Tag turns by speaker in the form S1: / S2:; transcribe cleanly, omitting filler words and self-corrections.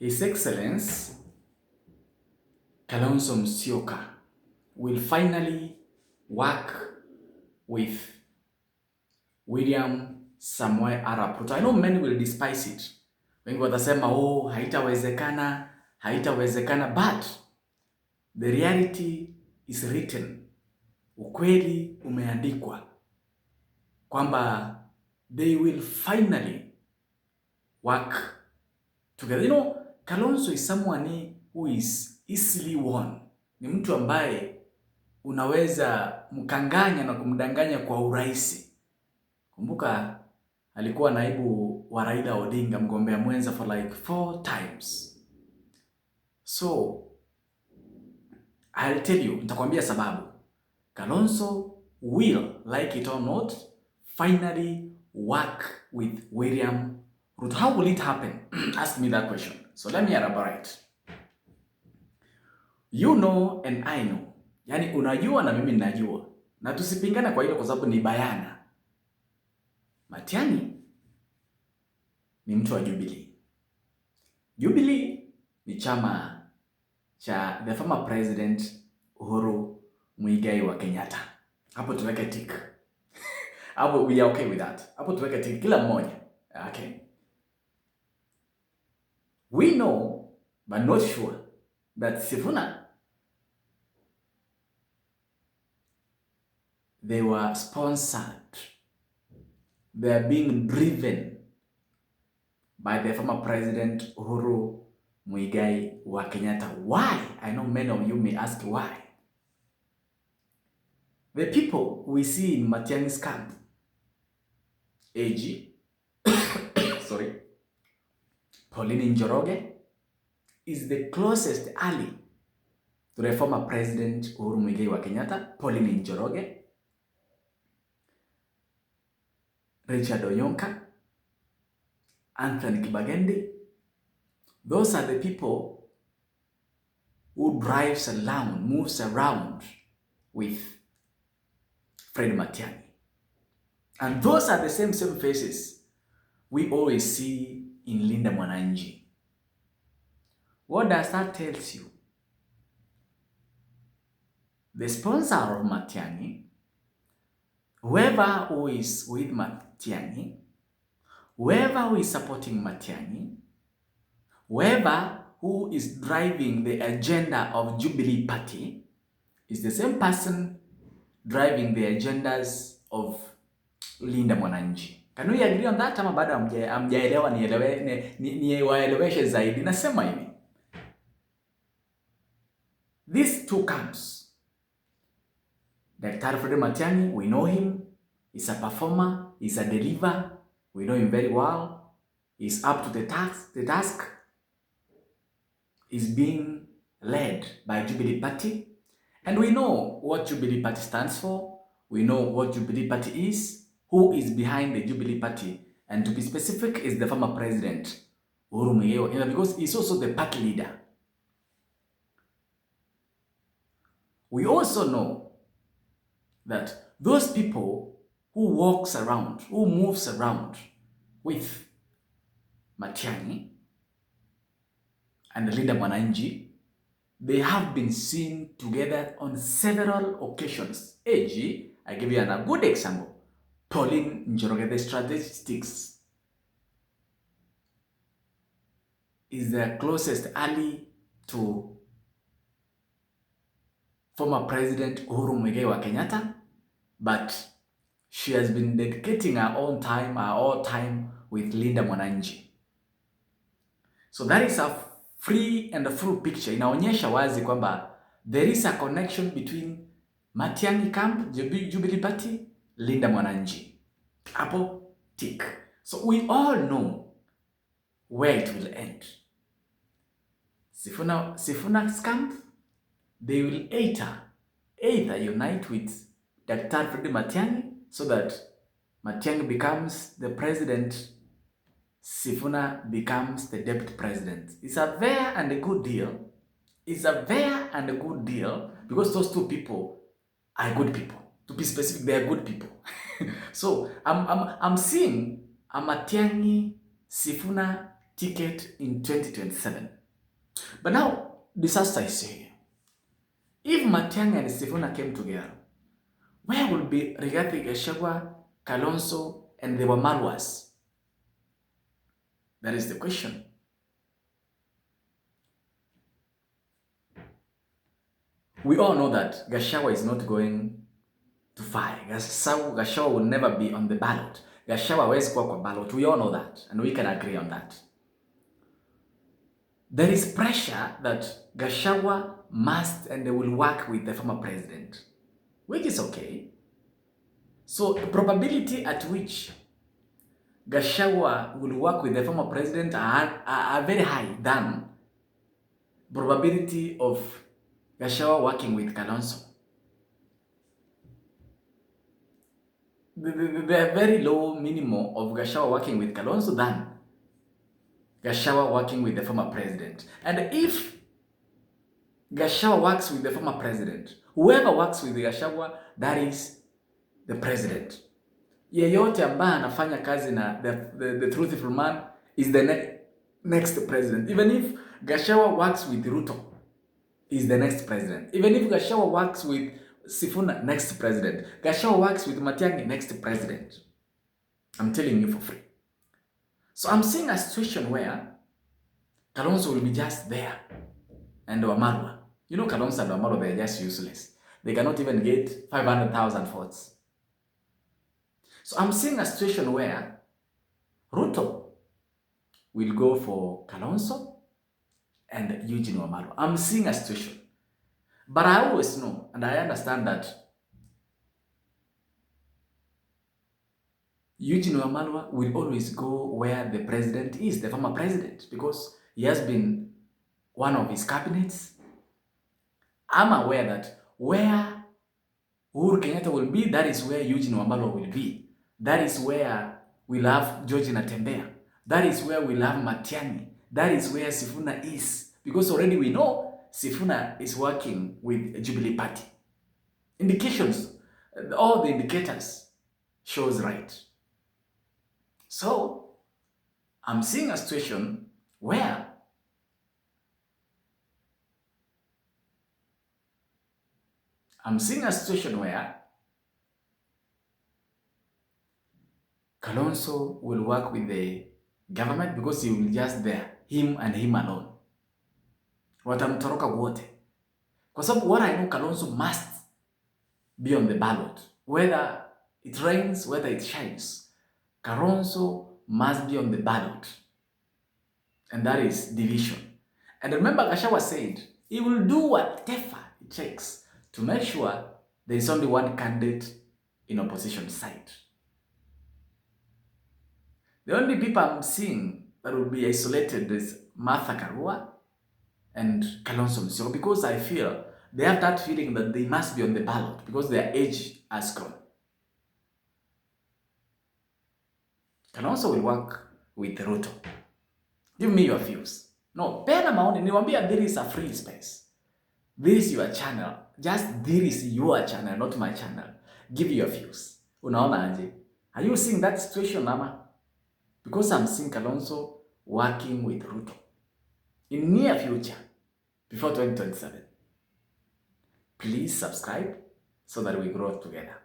S1: His Excellency Kalonzo Musyoka will finally work with William Samoei Arap Ruto. I know many will despise it. Wengi watasema oh, haitawezekana, but the reality is written. Ukweli umeandikwa kwamba they will finally work together. You know, Kalonzo is someone who is easily won. Ni mtu ambaye unaweza mkanganya na kumdanganya kwa urahisi. Kumbuka alikuwa naibu wa Raila Odinga, mgombea mwenza for like 4 times. So I'll tell you, nitakwambia sababu. Kalonzo will, like it or not, finally work with William Ruto. How will it happen? Ask me that question. So let me elaborate. You know and I know. Yani unajua na mimi ninajua. Na tusipingane kwa hilo kwa sababu ni bayana. Matiang'i ni mtu wa Jubilee. Jubilee ni chama cha the former president Uhuru Muigai wa Kenyatta. Hapo tuweke tick. Hapo we are okay with that. Hapo tuweke tick kila mmoja. Okay. We know but not sure that Sifuna, they were sponsored. They are being driven by the former president Uhuru Muigai wa Kenyatta. Why? I know many of you may ask why. The people we see in Matiang'i's camp, AG, sorry, Pauline Njoroge, is the closest ally to the former president Uhuru Muigai wa Kenyatta. Pauline Njoroge, Richard Oyonka, Anthony Kibagendi, those are the people who moves around with Fred Matiang'i. And those are the same faces we always see in Linda Mwananchi. What does that tell you? The sponsor of Matiang'i, whoever who is with Matiang'i, whoever who is supporting Matiang'i, whoever who is driving the agenda of Jubilee Party is the same person driving the agendas of Linda Mwananchi. Can we agree on that? Ama bado hamjaelewa? Niwaeleweshe zaidi. Nasema hivi, these two camps, Dr. Fred Matiang'i, we know him. He's a performer. He's a deliver. We know him very well. He's up to the task. He's being led by Jubilee Party. And we know what Jubilee Party stands for. We know what Jubilee Party is, who is behind the Jubilee Party. And to be specific, is the former president, Uhuru Muigai wa Kenyatta, because he's also the party leader. We also know that those people who moves around with Matiang'i and Linda Mwananchi, they have been seen together on several occasions. AG, I give you a good example. Pauline Njoroge, the statistics, is the closest ally to former President Uhuru Muigai wa Kenyatta, but she has been dedicating her all time with Linda Mwananchi. So that is a free and a full picture. Inaonyesha wazi kwamba there is a connection between Matiang'i camp, Jubilee Party, Linda Mwananchi. Hapo tick. So we all know where it will end. Sifuna's camp, they will either unite with Dr. Fred Matiang'i so that Matiang'i becomes the president, Sifuna becomes the deputy president. It's a fair and a good deal. It's a fair and a good deal because those two people are good people. To be specific, they are good people. So I'm seeing a Matiang'i Sifuna ticket in 2027. But now, disaster is here. If Matiang'i and Sifuna came together, where would be Rigathi Gachagua, Kalonzo, and the Wamalwas? That is the question. We all know that Gachagua is not going to fight. Gachagua will never be on the ballot. Gachagua hawezi kuwa kwa ballot. We all know that, and we can agree on that. There is pressure that Gachagua must and will work with the former president, which is okay. So the probability at which Gachagua will work with the former president are very high than probability of Gachagua working with Kalonzo. The very low minimum of Gachagua working with Kalonzo than Gachagua working with the former president. And if Gachagua works with the former president, whoever works with Gachagua, that is the president. Yeyote ambaye anafanya kazi na the truthful man is the next president. Even if Gachagua works with Ruto, is the next president. Even if Gachagua works with Sifuna, next president. Gachagua works with Matiang'i, next president. I'm telling you for free. So I'm seeing a situation where Kalonzo will be just there and Wamalwa. You know, Kalonzo and Wamalwa, they are just useless. They cannot even get 500,000 votes. So I'm seeing a situation where Ruto will go for Kalonzo and Eugene Wamalwa. I'm seeing a situation. But I always know, and I understand that Eugene Wamalwa will always go where the president is, the former president, because he has been one of his cabinets. I'm aware that where Uhuru Kenyatta will be, that is where Eugene Wamalwa will be. That is where we'll have George Natembeya. That is where we'll have Matiang'i. That is where Sifuna is. Because already we know Sifuna is working with Jubilee Party. Indications, all the indicators shows right. So, I'm seeing a situation where Kalonzo will work with the government because he will just there, him and him alone. Watamtoroka wote. Kwa sababu what I know, Kalonzo must be on the ballot. Whether it rains, whether it shines, Kalonzo must be on the ballot. And that is division. And remember, Gachagua said he will do whatever it takes to make sure there is only one candidate in opposition side. The only people I'm seeing that will be isolated is Martha Karua and Kalonzo Musyoka, because I feel they have that feeling that they must be on the ballot because their age has gone. Kalonzo will work with Ruto. Give me your views. No, pena maoni, niwaambia there is a free space. This is your channel. Just this is your channel, not my channel. Give your views. Unaona aje? Are you seeing that situation, Mama? Because I'm seeing Kalonzo working with Ruto in near future, before 2027. Please subscribe so that we grow together.